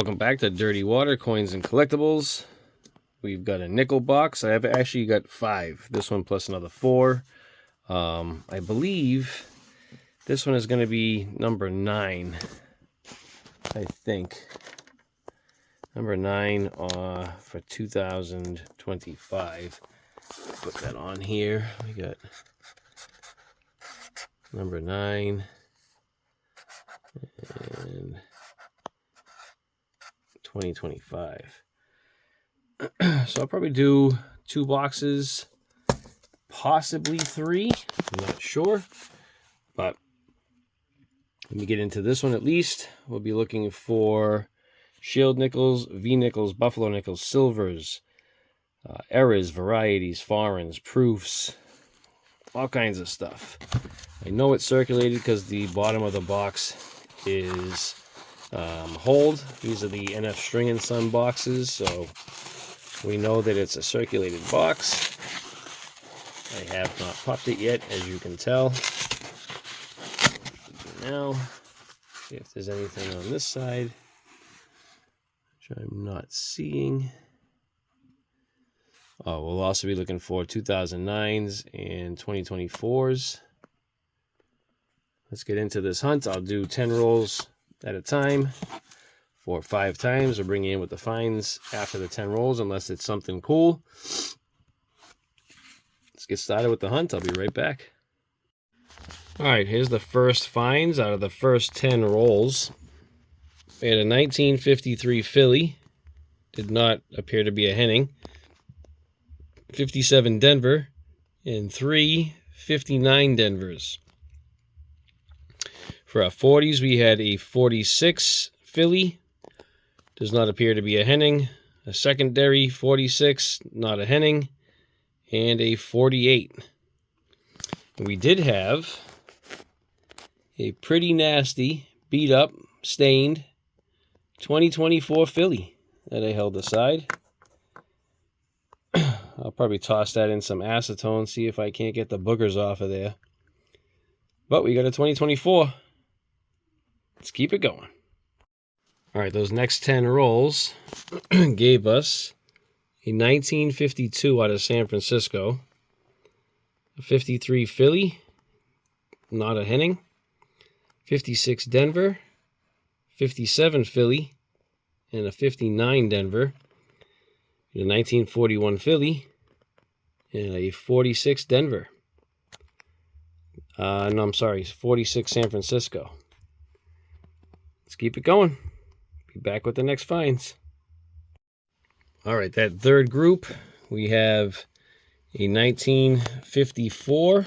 Welcome back to Dirty Water Coins and Collectibles. We've got a nickel box. I've actually got 5. This one plus another 4. I believe this one is going to be number 9. I think. Number 9 for 2025. Put that on here. We got number 9. And 2025. So I'll probably do 2 boxes, possibly 3. I'm not sure. But let me get into this one at least. We'll be looking for Shield Nickels, V Nickels, Buffalo Nickels, Silvers, errors, varieties, foreigns, proofs, all kinds of stuff. I know it's circulated because the bottom of the box is hold. These are the NF String and Son boxes, so we know that it's a circulated box. I have not popped it yet, as you can tell. Now, see if there's anything on this side, which I'm not seeing. Oh, we'll also be looking for 2009s and 2024s. Let's get into this hunt. I'll do 10 rolls at a time for 5 times. I'll bring you in with the finds after the 10 rolls, unless it's something cool. Let's get started with the hunt. I'll be right back. All right, here's the first finds out of the first 10 rolls. We had a 1953 Philly. Did not appear to be a Henning. 57 Denver. And 3 59 Denvers. For our 40s, we had a 46 Philly. Does not appear to be a Henning. A secondary 46, not a Henning. And a 48. We did have a pretty nasty, beat up, stained 2024 Philly that I held aside. I'll probably toss that in some acetone, see if I can't get the boogers off of there. But we got a 2024. Let's keep it going. All right, those next 10 rolls gave us a 1952 out of San Francisco, a 53 Philly, not a Henning, 56 Denver, 57 Philly, and a 59 Denver, a 1941 Philly, and a 46 Denver. No, I'm sorry, 46 San Francisco. Let's keep it going. Be back with the next finds. All right, that third group, we have a 1954.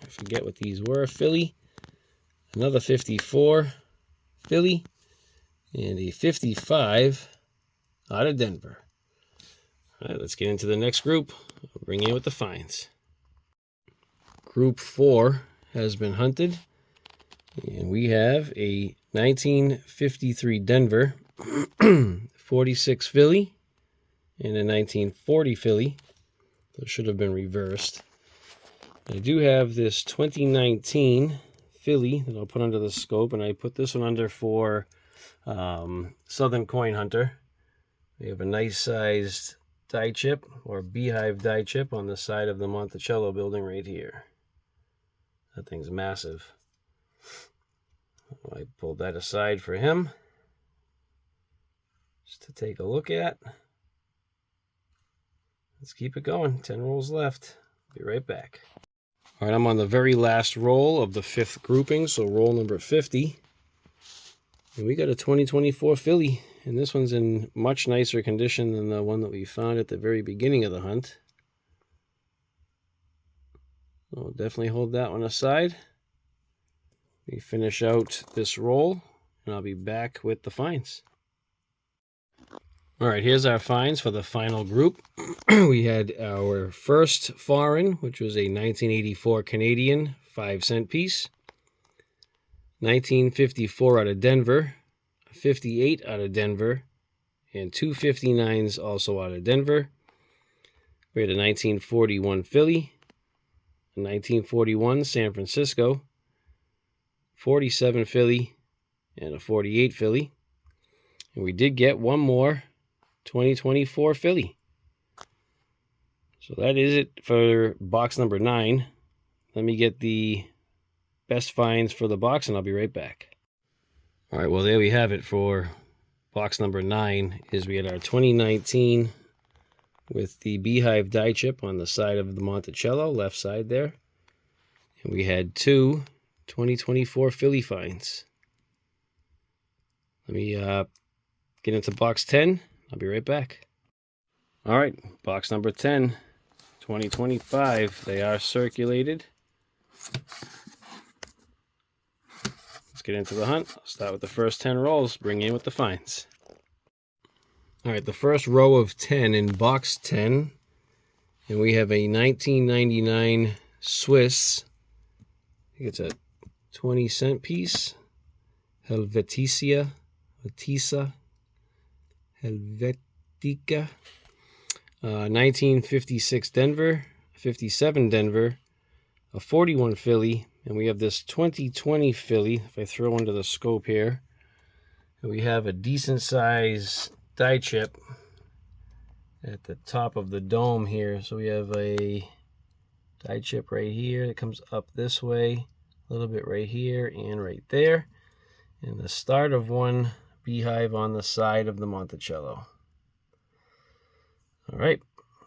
I forget what these were. Philly. Another 54 Philly. And a 55 out of Denver. All right, let's get into the next group. I'll bring you in with the finds. Group 4 has been hunted. And we have a 1953 Denver, 46 Philly, and a 1940 Philly. Those should have been reversed. I do have this 2019 Philly that I'll put under the scope, and I put this one under for Southern Coin Hunter. We have a nice sized die chip, or beehive die chip, on the side of the Monticello building right here. That thing's massive. I pulled that aside for him just to take a look at. Let's keep it going. 10 rolls left. Be right back. All right, I'm on the very last roll of the 5th grouping, so roll number 50. And we got a 2024 Philly, and this one's in much nicer condition than the one that we found at the very beginning of the hunt. I'll definitely hold that one aside. We finish out this roll, and I'll be back with the finds. All right, here's our finds for the final group. We had our first foreign, which was a 1984 Canadian 5-cent piece. 1954 out of Denver, a 58 out of Denver, and 2 59s also out of Denver. We had a 1941 Philly, a 1941 San Francisco, 47 Philly, and a 48 Philly. And we did get one more 2024 Philly. So that is it for box number 9. Let me get the best finds for the box, and I'll be right back. All right, well, there we have it for box number 9. We had our 2019 with the Beehive die chip on the side of the Monticello, left side there. And we had 2 2024 Philly finds. Let me get into box 10. I'll be right back. All right, box number 10, 2025. They are circulated. Let's get into the hunt. I'll start with the first 10 rolls, bring in with the finds. All right, the first row of 10 in box 10, and we have a 1999 Swiss. I think it's a 20-cent piece. Helvetica. Helvetica. 1956 Denver, 57 Denver, a 41 Philly, and we have this 2020 Philly, if I throw under the scope here. And we have a decent size die chip at the top of the dome here. So we have a die chip right here that comes up this way, a little bit right here and right there. And the start of one beehive on the side of the Monticello. All right,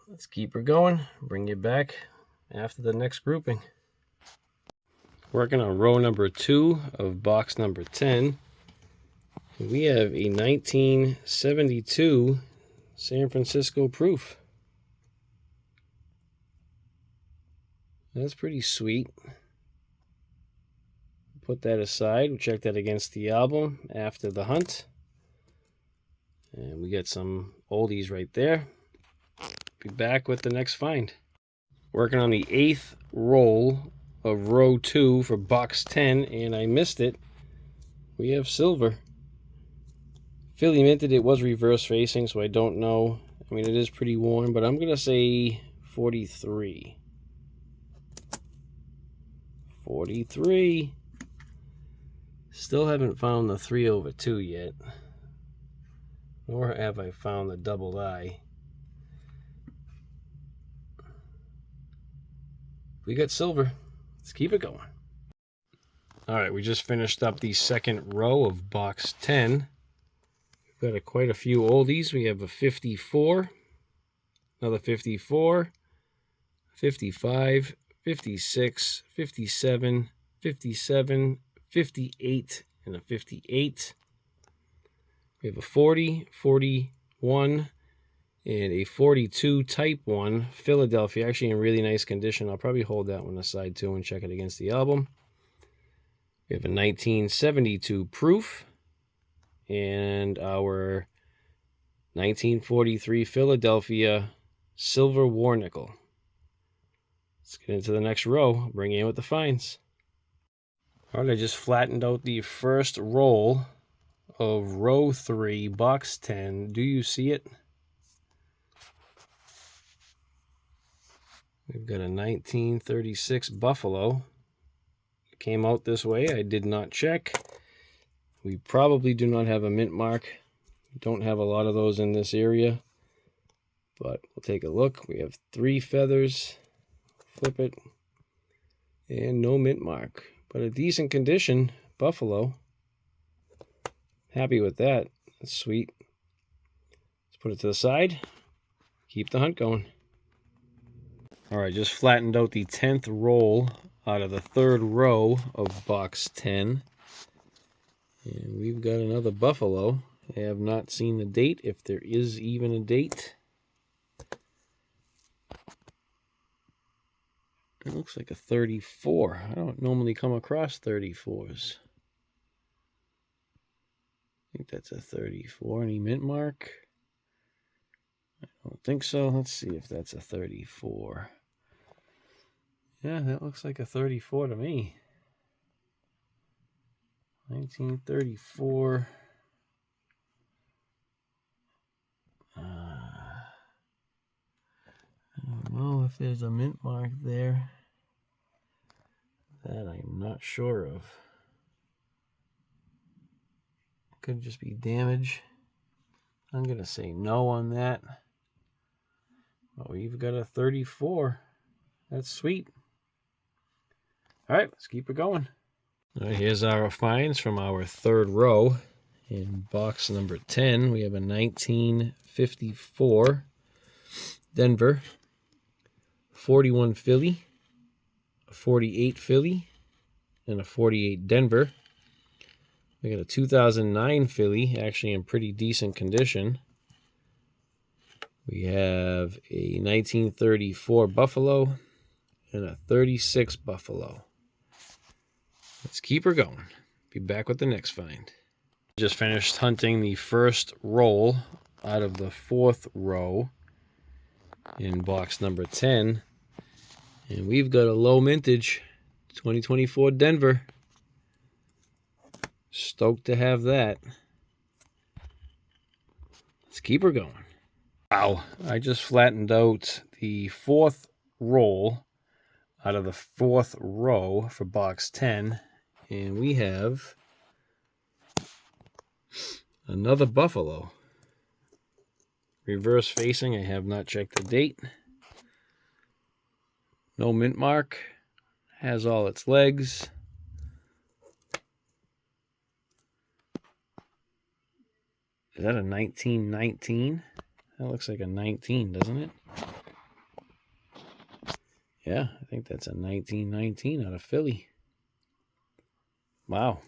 let's keep her going. Bring you back after the next grouping. Working on row number 2 of box number 10. We have a 1972 San Francisco Proof. That's pretty sweet. Put that aside. We'll check that against the album after the hunt. And we get some oldies right there. Be back with the next find. Working on the 8th roll of row 2 for box 10, and I missed it. We have silver. Philly minted. It was reverse facing, so I don't know. I mean, it is pretty worn, but I'm going to say 43. 43. Still haven't found the 3/2 yet. Nor have I found the double I. We got silver. Let's keep it going. All right, we just finished up the second row of box 10. We've got quite a few oldies. We have a 54, another 54, 55, 56, 57, 57, 58, and a 58. We have a 40, 41, and a 42 Type 1 Philadelphia. Actually in really nice condition. I'll probably hold that one aside too and check it against the album. We have a 1972 Proof. And our 1943 Philadelphia Silver War Nickel. Let's get into the next row. Bring in with the finds. All right, I just flattened out the first roll of row 3, box 10. Do you see it? We've got a 1936 Buffalo. It came out this way. I did not check. We probably do not have a mint mark. We don't have a lot of those in this area. But we'll take a look. We have 3 feathers. Flip it. And no mint mark. But a decent condition Buffalo. Happy with that. That's sweet. Let's put it to the side. Keep the hunt going. All right, just flattened out the 10th roll out of the 3rd row of box 10. And we've got another Buffalo. I have not seen the date, if there is even a date. It looks like a 34. I don't normally come across 34s. I think that's a 34. Any mint mark? I don't think so. Let's see if that's a 34. Yeah, that looks like a 34 to me. 1934. I don't know if there's a mint mark there. That I'm not sure of. Could just be damage. I'm going to say no on that. But we've got a 34. That's sweet. All right, let's keep it going. All right, here's our finds from our third row. In box number 10, we have a 1954 Denver, 41 Philly, a 48 Philly, and a 48 Denver. We got a 2009 Philly, actually in pretty decent condition. We have a 1934 Buffalo and a 36 Buffalo. Let's keep her going. Be back with the next find. Just finished hunting the first roll out of the fourth row in box number 10. And we've got a low mintage 2024 Denver. Stoked to have that. Let's keep her going. Wow, I just flattened out the fourth roll out of the fourth row for box 10. And we have another Buffalo. Reverse facing, I have not checked the date. No mint mark. Has all its legs. Is that a 1919? That looks like a 19, doesn't it? Yeah, I think that's a 1919 out of Philly. Wow.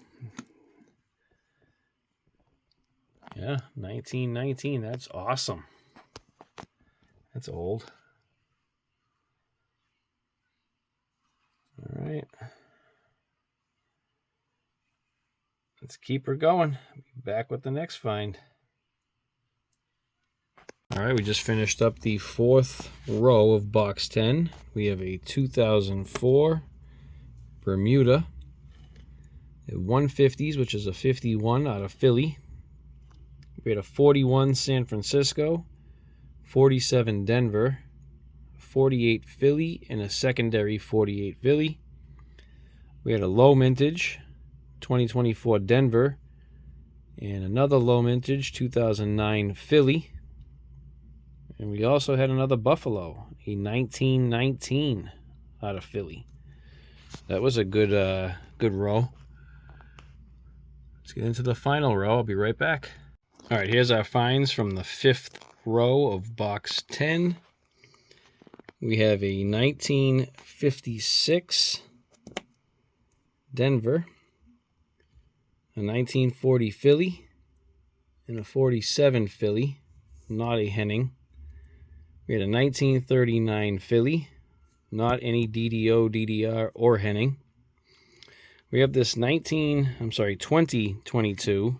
Yeah, 1919. That's awesome. That's old. All right. Let's keep her going. Be back with the next find. All right, we just finished up the fourth row of box 10. We have a 2004 Bermuda, a 150s, which is a 51 out of Philly. We had a 41 San Francisco, 47 Denver, 48 Philly, and a secondary 48 Philly. We had a low mintage 2024 Denver, and another low mintage 2009 Philly. And we also had another Buffalo, a 1919 out of Philly. That was a good row. Let's get into the final row. I'll be right back. All right, here's our finds from the fifth row of box 10. We have a 1956 Denver, a 1940 Philly, and a 47 Philly, not a Henning. We had a 1939 Philly, not any DDO, DDR, or Henning. We have this 2022,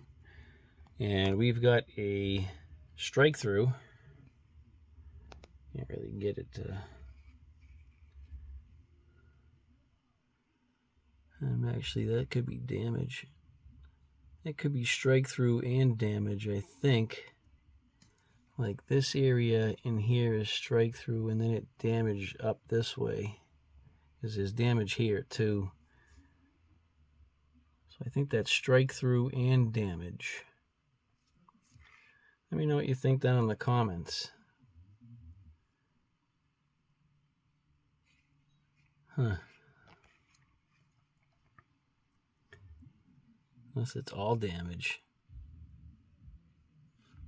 and we've got a strike through. Can't really get it to... actually, that could be damage. It could be strike through and damage, I think. Like this area in here is strike through, and then it damage up this way, because there's damage here too. So I think that's strike through and damage. Let me know what you think down in the comments. Huh. Unless it's all damage.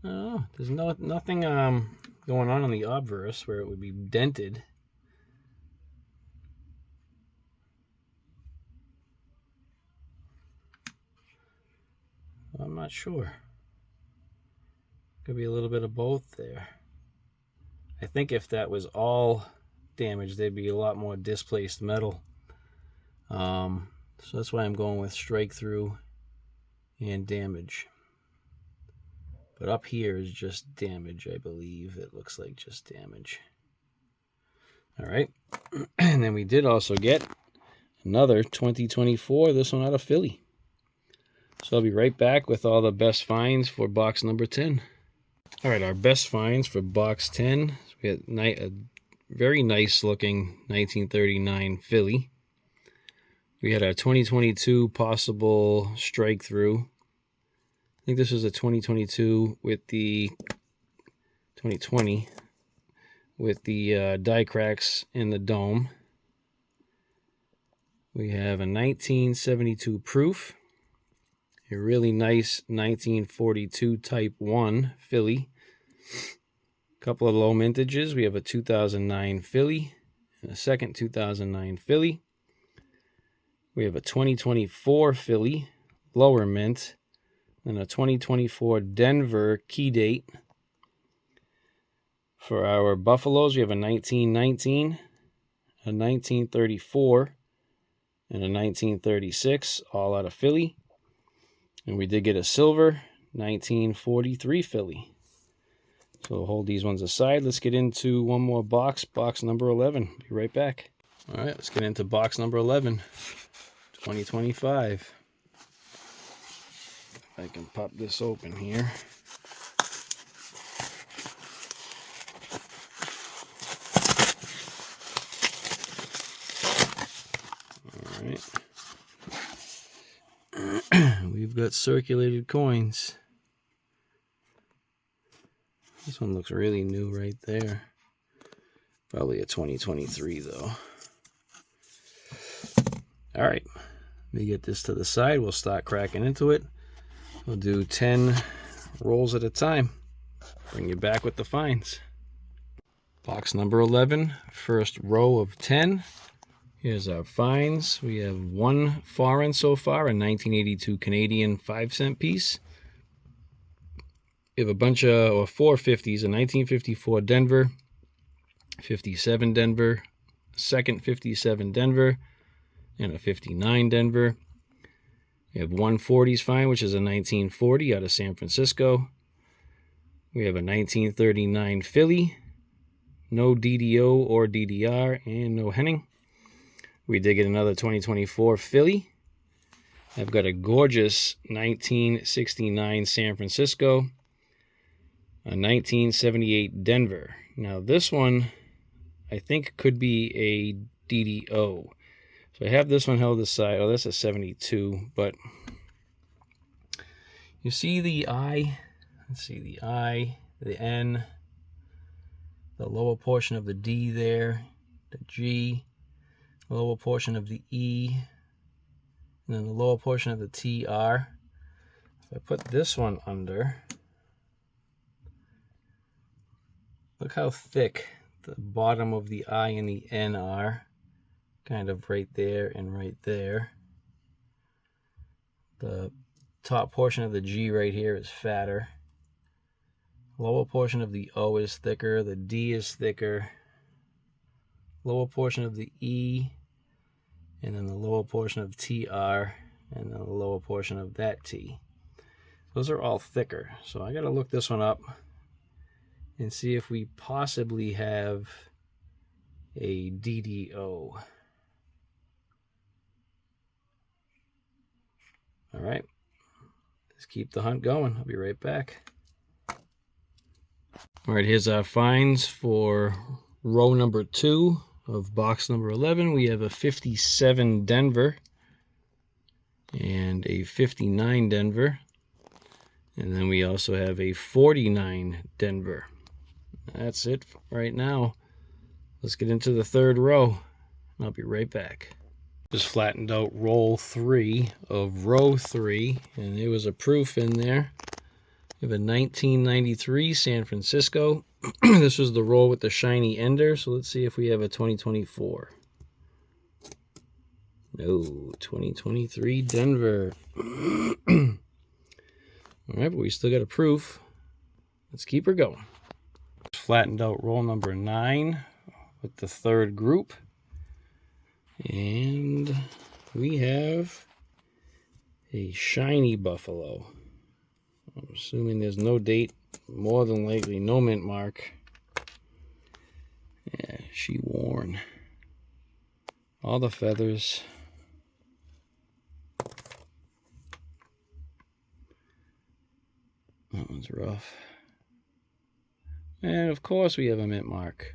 Oh, there's nothing going on the obverse where it would be dented. I'm not sure. Could be a little bit of both there. I think if that was all damage, there'd be a lot more displaced metal. So that's why I'm going with strike through and damage. But up here is just damage, I believe. It looks like just damage. All right. And then we did also get another 2024, this one out of Philly. So I'll be right back with all the best finds for box number 10. All right, our best finds for box 10. So we got a very nice looking 1939 Philly. We had our 2022 possible strike through. think this was a 2022 with the 2020 with the die cracks in the dome. We have a 1972 proof, a really nice 1942 Type 1 Philly. A couple of low mintages. We have a 2009 Philly and a second 2009 Philly. We have a 2024 Philly, lower mint, and a 2024 Denver key date. For our Buffaloes, we have a 1919, a 1934, and a 1936, all out of Philly. And we did get a silver 1943 Philly. So we'll hold these ones aside. Let's get into one more box, box number 11. Be right back. All right, let's get into box number 11, 2025. If I can pop this open here. We've got circulated coins. This one looks really new right there. Probably a 2023 though. All right, let me get this to the side. We'll start cracking into it. We'll do 10 rolls at a time. Bring you back with the finds. Box number 11, first row of 10. Here's our finds. We have one foreign so far, a 1982 Canadian 5-cent piece. We have a bunch of 450s, a 1954 Denver, 57 Denver, second 57 Denver, and a 59 Denver. We have 140s find, which is a 1940 out of San Francisco. We have a 1939 Philly, no DDO or DDR, and no Henning. We did get another 2024 Philly. I've got a gorgeous 1969 San Francisco, a 1978 Denver. Now this one, I think could be a DDO. So I have this one held aside. Oh, that's a 72, but you see the I, let's see, the I, the N, the lower portion of the D there, the G, lower portion of the E, and then the lower portion of the TR. If I put this one under, look how thick the bottom of the I and the N are. Kind of right there and right there. The top portion of the G right here is fatter. Lower portion of the O is thicker. The D is thicker. Lower portion of the E, and then the lower portion of TR, and then the lower portion of that T. Those are all thicker. So I gotta look this one up and see if we possibly have a DDO. All right, let's keep the hunt going. I'll be right back. All right, here's our finds for row number 2 of box number 11. We have a 57 Denver and a 59 Denver. And then we also have a 49 Denver. That's it right now. Let's get into the third row. I'll be right back. Just flattened out roll 3 of row 3, and there was a proof in there. We have a 1993 San Francisco. This was the roll with the shiny ender, so let's see if we have a 2024. No, 2023 Denver. All right, but we still got a proof. Let's keep her going. Flattened out roll number 9 with the third group. And we have a shiny buffalo. I'm assuming there's no date, more than likely no mint mark. Yeah, she worn. All the feathers. That one's rough. And of course we have a mint mark.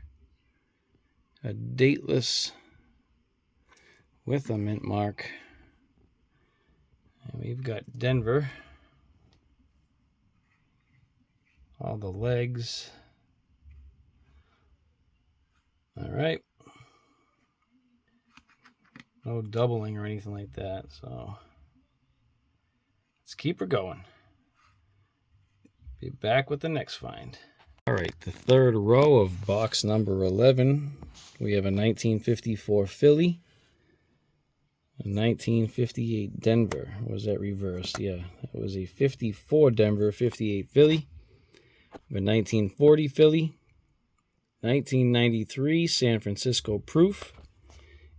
A dateless with a mint mark. And we've got Denver. all the legs. All right. No doubling or anything like that, so let's keep her going. Be back with the next find. All right, the third row of box number 11. We have a 1954 Philly, a 1958 Denver. Or was that reversed? Yeah, it was a 54 Denver, 58 Philly, a 1940 Philly, 1993 San Francisco Proof,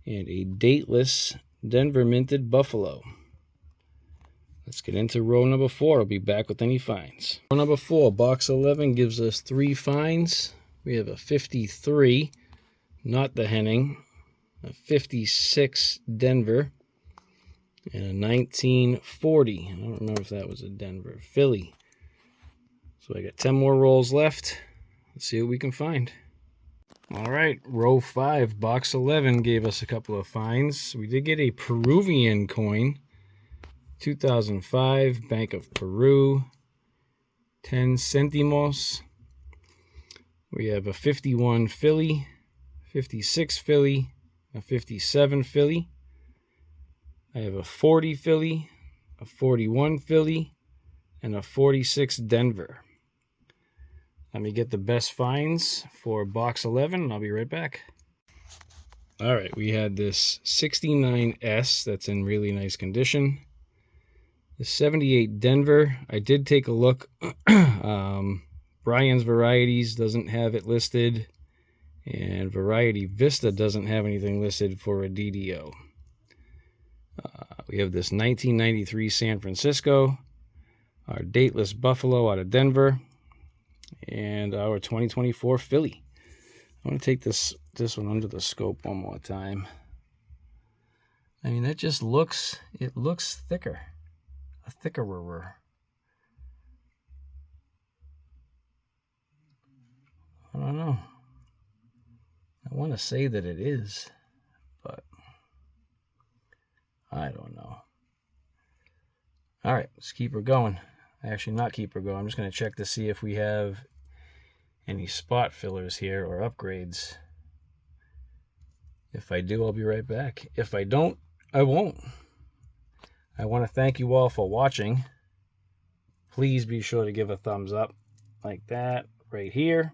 and a dateless Denver Minted Buffalo. Let's get into row number 4. I'll be back with any finds. Row number 4, box 11, gives us 3 finds. We have a 53, not the Henning, a 56 Denver, and a 1940. I don't remember if that was a Denver. Philly. So I got 10 more rolls left. Let's see what we can find. All right, row 5, box 11 gave us a couple of finds. We did get a Peruvian coin. 2005 Bank of Peru, 10 centimos. We have a 51 Philly, 56 Philly, a 57 Philly. I have a 40 Philly, a 41 Philly, and a 46 Denver. Let me get the best finds for box 11, and I'll be right back. All right, we had this 69S that's in really nice condition. The 78 Denver, I did take a look. Brian's Varieties doesn't have it listed, and Variety Vista doesn't have anything listed for a DDO. We have this 1993 San Francisco, our dateless Buffalo out of Denver, and our 2024 Philly. I want to take this one under the scope one more time. I mean, that just looks, it looks thicker. A thicker rubber. I don't know. I want to say that it is, but I don't know. All right, let's keep her going. Actually, not keep her going. I'm just going to check to see if we have any spot fillers here or upgrades. If I do, I'll be right back. If I don't, I won't. I want to thank you all for watching. Please be sure to give a thumbs up like that right here.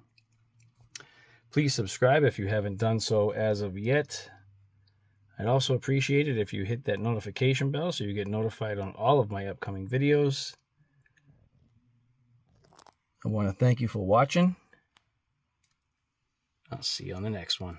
Please subscribe if you haven't done so as of yet. I'd also appreciate it if you hit that notification bell so you get notified on all of my upcoming videos. I want to thank you for watching. I'll see you on the next one.